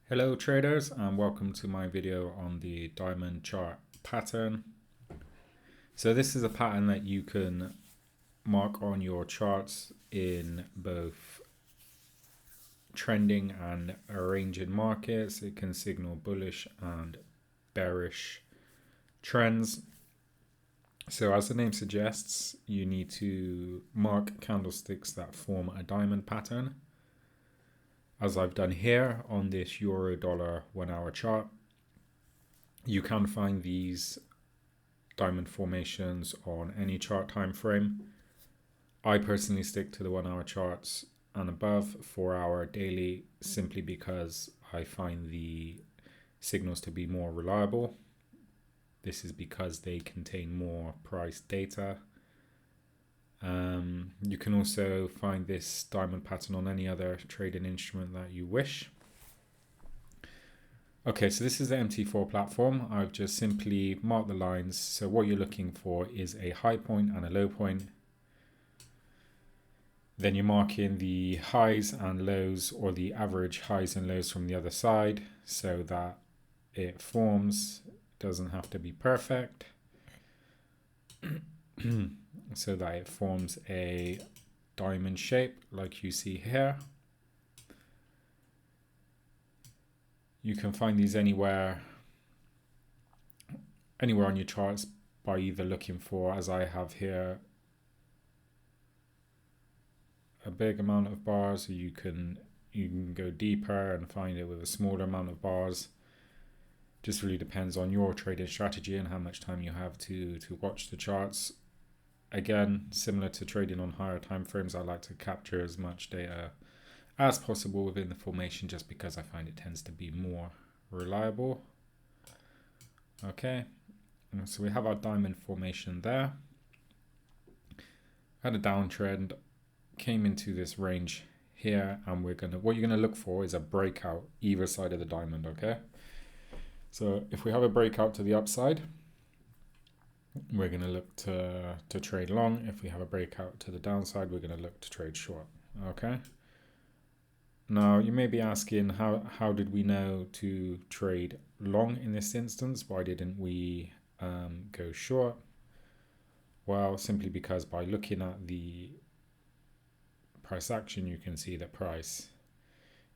Hello traders, and welcome to my video on the diamond chart pattern. So this is a pattern that you can mark on your charts in both trending and arranging markets. It can signal bullish and bearish trends. So as the name suggests, you need to mark candlesticks that form a diamond pattern, as I've done here on this euro dollar 1 hour chart. You can find these diamond formations on any chart time frame. I personally stick to the 1 hour charts and above, 4 hour daily, simply because I find the signals to be more reliable. This is because they contain more price data. You can also find this diamond pattern on any other trading instrument that you wish. Okay, so this is the MT4 platform. I've just simply marked the lines. So what you're looking for is a high point and a low point. Then you're marking the highs and lows, or the average highs and lows from the other side, so that it forms. It doesn't have to be perfect. So that it forms a diamond shape like you see here. You can find these anywhere on your charts by either looking for, as I have here, a big amount of bars, or you can go deeper and find it with a smaller amount of bars. Just really depends on your trading strategy and how much time you have to watch the charts. Again, similar to trading on higher time frames, I like to capture as much data as possible within the formation, just because I find it tends to be more reliable. Okay, so we have our diamond formation there. Had a downtrend, came into this range here, and what you're gonna look for is a breakout either side of the diamond. Okay, so if we have a breakout to the upside, we're going to look to trade long. If we have a breakout to the downside, we're going to look to trade short. Okay. Now you may be asking, how did we know to trade long in this instance? Why didn't we go short? Well, simply because by looking at the price action, you can see that price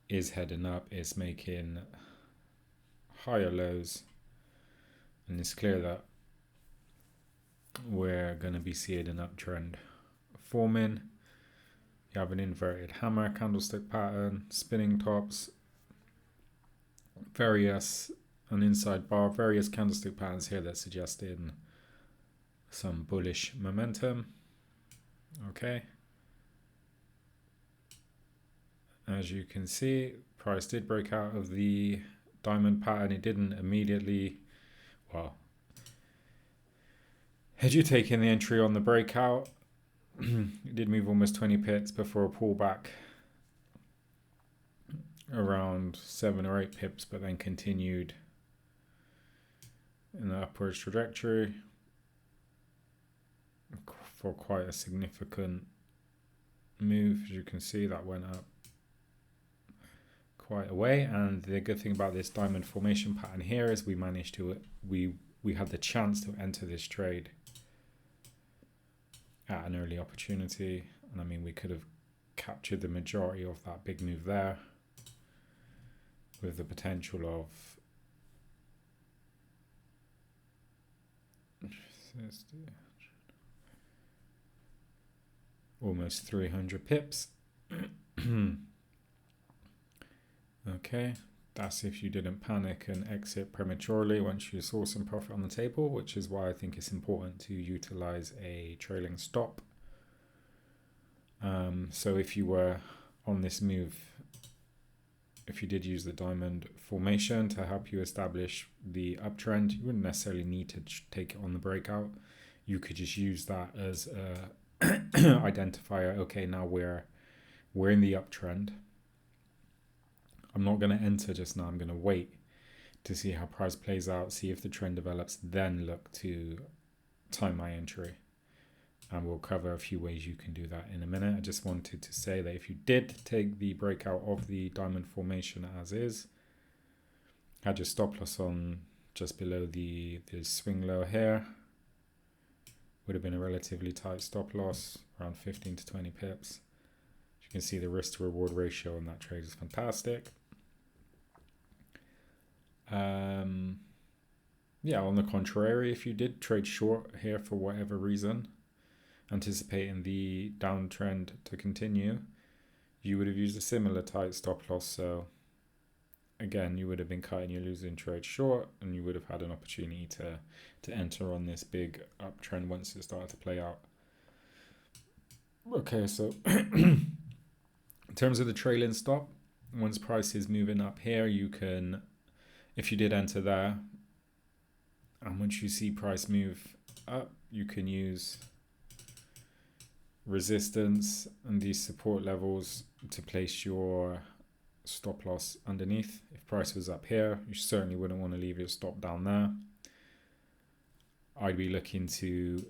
is heading up, it's making higher lows, and it's clear that we're going to be seeing an uptrend forming. You have an inverted hammer candlestick pattern, spinning tops, an inside bar, various candlestick patterns here that suggesting some bullish momentum. Okay. As you can see, price did break out of the diamond pattern. It didn't immediately, had you taken the entry on the breakout, it did move almost 20 pips before a pullback around 7 or 8 pips, but then continued in the upwards trajectory for quite a significant move. As you can see, that went up quite a way. And the good thing about this diamond formation pattern here is we managed to we had the chance to enter this trade at an early opportunity, and I mean, we could have captured the majority of that big move there, with the potential of almost 300 pips. Okay, that's if you didn't panic and exit prematurely once you saw some profit on the table, which is why I think it's important to utilize a trailing stop. So if you were on this move, if you did use the diamond formation to help you establish the uptrend, you wouldn't necessarily need to take it on the breakout. You could just use that as a identifier. Okay, now we're in the uptrend. I'm not going to enter just now. I'm going to wait to see how price plays out, see if the trend develops, then look to time my entry. And we'll cover a few ways you can do that in a minute. I just wanted to say that if you did take the breakout of the diamond formation as is, Had your stop loss on just below the swing low here. Would have been a relatively tight stop loss, around 15 to 20 pips. As you can see, the risk to reward ratio on that trade is fantastic. Yeah, on the contrary, if you did trade short here for whatever reason, anticipating the downtrend to continue, you would have used a similar tight stop loss. So again, you would have been cutting your losing trade short, and you would have had an opportunity to enter on this big uptrend once it started to play out. Okay, so in terms of the trailing stop, once price is moving up here, you can, if you did enter there, and once you see price move up, you can use resistance and these support levels to place your stop loss underneath. If price was up here, you certainly wouldn't want to leave your stop down there. I'd be looking to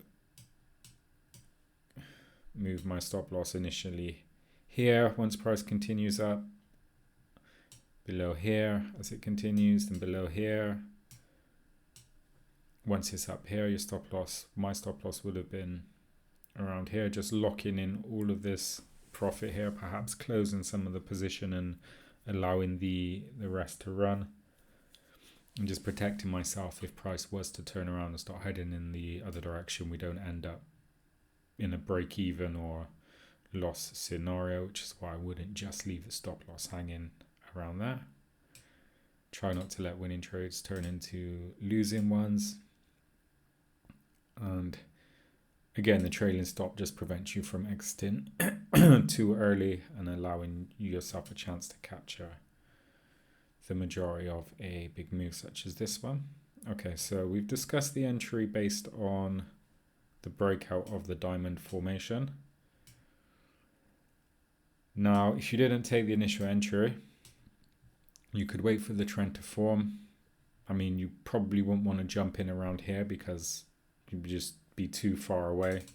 move my stop loss initially here once price continues up, below here as it continues, then below here. Once it's up here, your stop loss, my stop loss would have been around here, just locking in all of this profit here, perhaps closing some of the position and allowing the rest to run, and just protecting myself if price was to turn around and start heading in the other direction. We don't end up in a break even or loss scenario, which is why I wouldn't just leave the stop loss hanging around there. Try not to let winning trades turn into losing ones. And again, the trailing stop just prevents you from exiting too early and allowing yourself a chance to capture the majority of a big move such as this one. Okay, so we've discussed the entry based on the breakout of the diamond formation. Now, if you didn't take the initial entry, you could wait for the trend to form. I mean, you probably wouldn't want to jump in around here because you'd just be too far away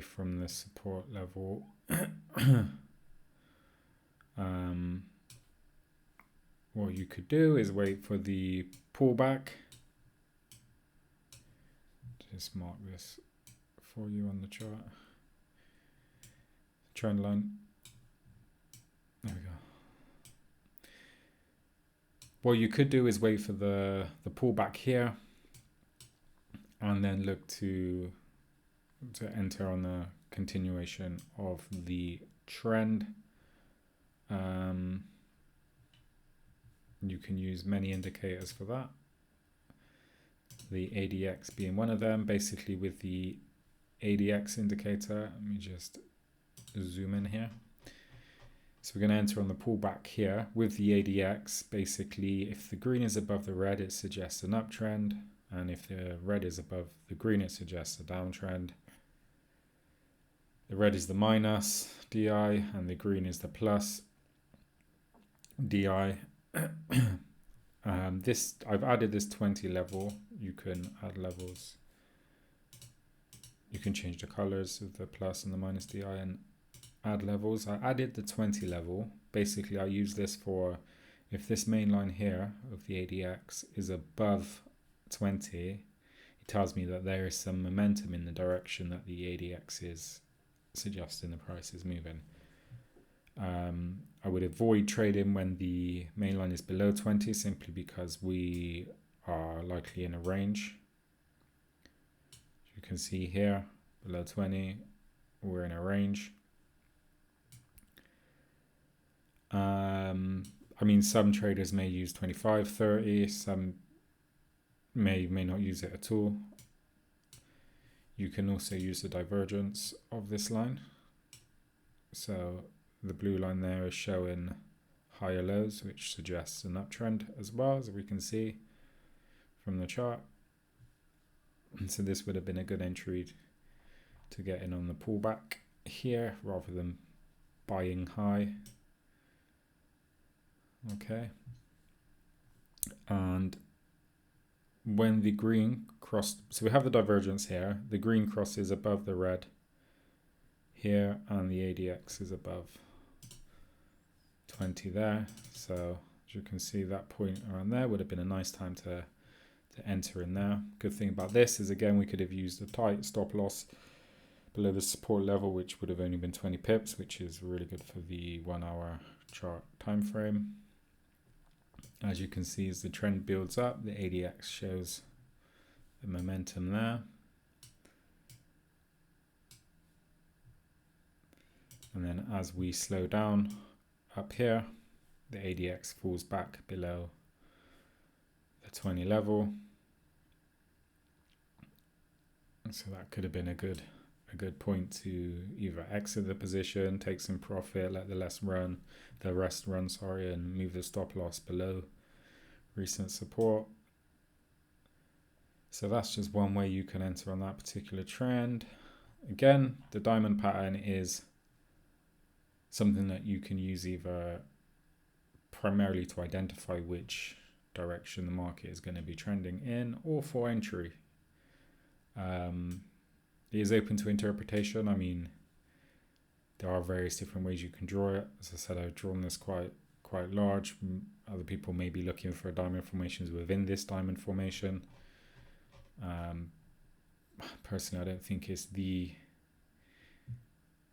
from the support level. What you could do is wait for the pullback. Just mark this for you on the chart. Trend line. There we go. What you could do is wait for the pullback here and then look to enter on a continuation of the trend. You can use many indicators for that. The ADX being one of them. Basically with the ADX indicator, let me just zoom in here. So we're going to enter on the pullback here with the ADX. Basically, if the green is above the red, it suggests an uptrend. And if the red is above the green, it suggests a downtrend. The red is the minus DI and the green is the plus DI. I've added this 20 level. You can add levels. You can change the colors of the plus and the minus DI and add levels. I added the 20 level. Basically, I use this for if this main line here of the ADX is above 20, it tells me that there is some momentum in the direction that the ADX is suggesting the price is moving. I would avoid trading when the main line is below 20 simply because we are likely in a range. You can see here below 20 we're in a range. I mean, some traders may use 25, 30, some may not use it at all. You can also use the divergence of this line. So the blue line there is showing higher lows, which suggests an uptrend as well, as we can see from the chart. And so this would have been a good entry to get in on the pullback here rather than buying high. Okay. And when the green crossed, so we have the divergence here, the green crosses above the red here and the ADX is above 20 there. So as you can see, that point around there would have been a nice time to enter in there. Good thing about this is, again, we could have used a tight stop loss below the support level, which would have only been 20 pips, which is really good for the 1 hour chart time frame. As you can see, as the trend builds up, the ADX shows the momentum there. And then as we slow down up here, the ADX falls back below the 20 level. And so that could have been a good point to either exit the position, take some profit, let the rest run, and move the stop loss below recent support. So that's just one way you can enter on that particular trend. Again, the diamond pattern is something that you can use either primarily to identify which direction the market is going to be trending in, or for entry. It is open to interpretation. I mean, there are various different ways you can draw it. As I said, I've drawn this quite large. Other people may be looking for diamond formations within this diamond formation. Personally, I don't think it's the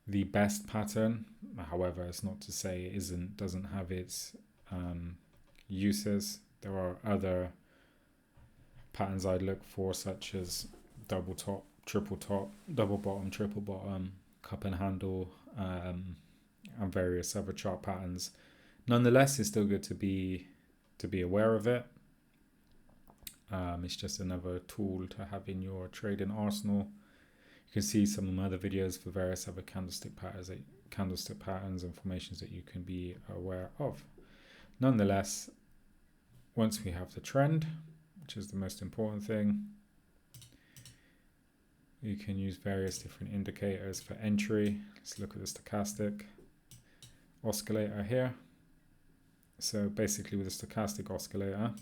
best pattern. However, it's not to say it doesn't have its uses. There are other patterns I'd look for, such as double top, triple top, double bottom, triple bottom, cup and handle, and various other chart patterns. Nonetheless, it's still good to be aware of it. It's just another tool to have in your trading arsenal. You can see some of my other videos for various other candlestick patterns and formations that you can be aware of. Nonetheless, once we have the trend, which is the most important thing, you can use various different indicators for entry. Let's look at the stochastic oscillator here. So basically with the stochastic oscillator,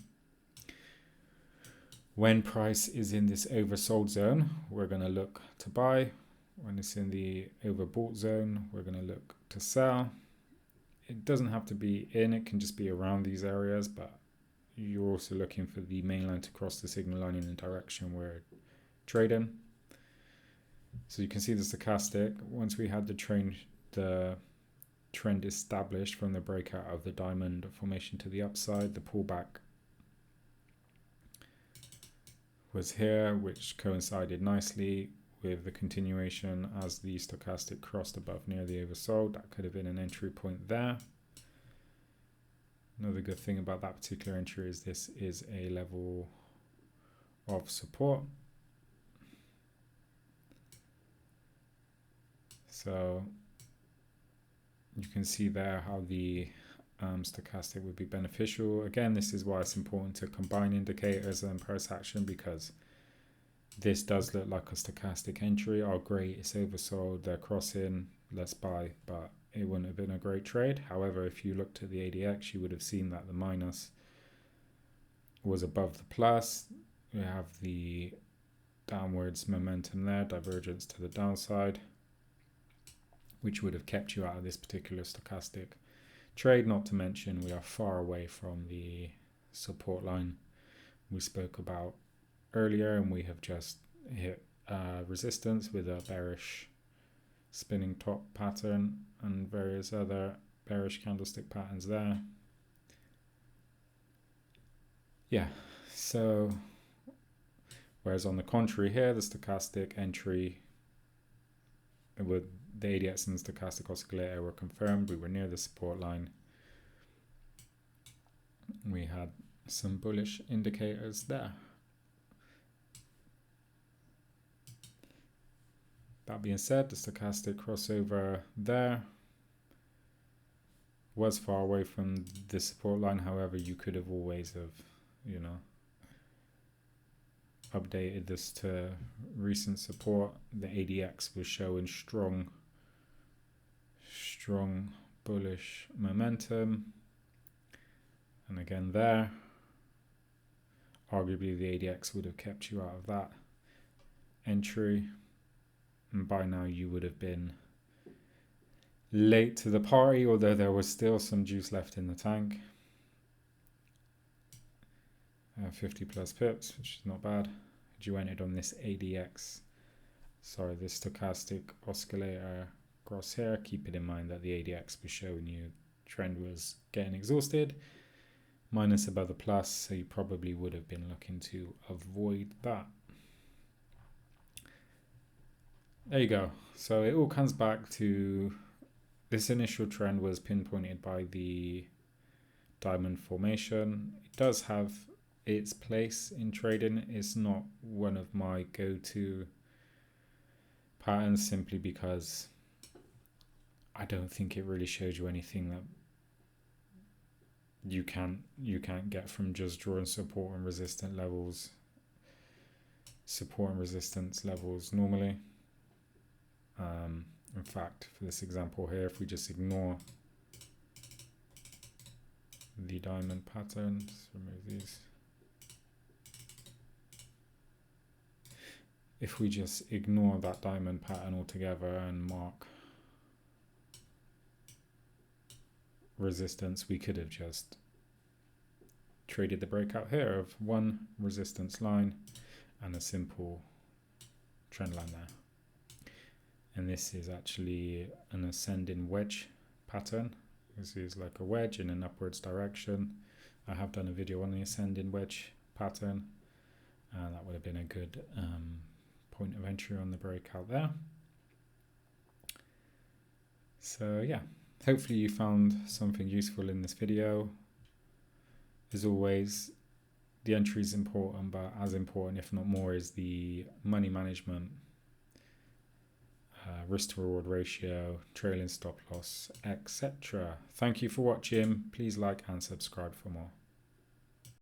when price is in this oversold zone, we're going to look to buy. When it's in the overbought zone, we're going to look to sell. It doesn't have to be in, it can just be around these areas, but you're also looking for the main line to cross the signal line in the direction we're trading. So you can see the stochastic. Once we had the trend established from the breakout of the diamond formation to the upside, the pullback was here, which coincided nicely with the continuation as the stochastic crossed above near the oversold. That could have been an entry point there. Another good thing about that particular entry is this is a level of support. So you can see there how the stochastic would be beneficial. Again, this is why it's important to combine indicators and price action, because this does look like a stochastic entry. Oh great, it's oversold, they're crossing, let's buy, but it wouldn't have been a great trade. However, if you looked at the ADX, you would have seen that the minus was above the plus. We have the downwards momentum there, divergence to the downside, which would have kept you out of this particular stochastic trade. Not to mention we are far away from the support line we spoke about earlier, and we have just hit resistance with a bearish spinning top pattern and various other bearish candlestick patterns there. Yeah, so whereas on the contrary here, the stochastic entry with the ADX and the stochastic oscillator were confirmed. We were near the support line. We had some bullish indicators there. That being said, the stochastic crossover there was far away from the support line. However, you could have always updated this to recent support. The ADX was showing strong bullish momentum, and again there, arguably the ADX would have kept you out of that entry, and by now you would have been late to the party, although there was still some juice left in the tank. 50 plus pips, which is not bad. You entered on this ADX, sorry, this stochastic oscillator crosshair. Keep it in mind that the ADX was showing you trend was getting exhausted, minus above the plus, so you probably would have been looking to avoid that. There you go. So it all comes back to this initial trend was pinpointed by the diamond formation. It does have its place in trading. It's not one of my go-to patterns, simply because I don't think it really shows you anything that you can't get from just drawing support and resistance levels normally. In fact, for this example here, if we just ignore the diamond patterns, remove these. If we just ignore that diamond pattern altogether and mark resistance, we could have just traded the breakout here of one resistance line and a simple trend line there. And this is actually an ascending wedge pattern. This is like a wedge in an upwards direction. I have done a video on the ascending wedge pattern, and that would have been a good point of entry on the breakout there. So yeah, hopefully you found something useful in this video. As always, the entry is important, but as important, if not more, is the money management, risk to reward ratio, trailing stop loss, etc. Thank you for watching. Please like and subscribe for more.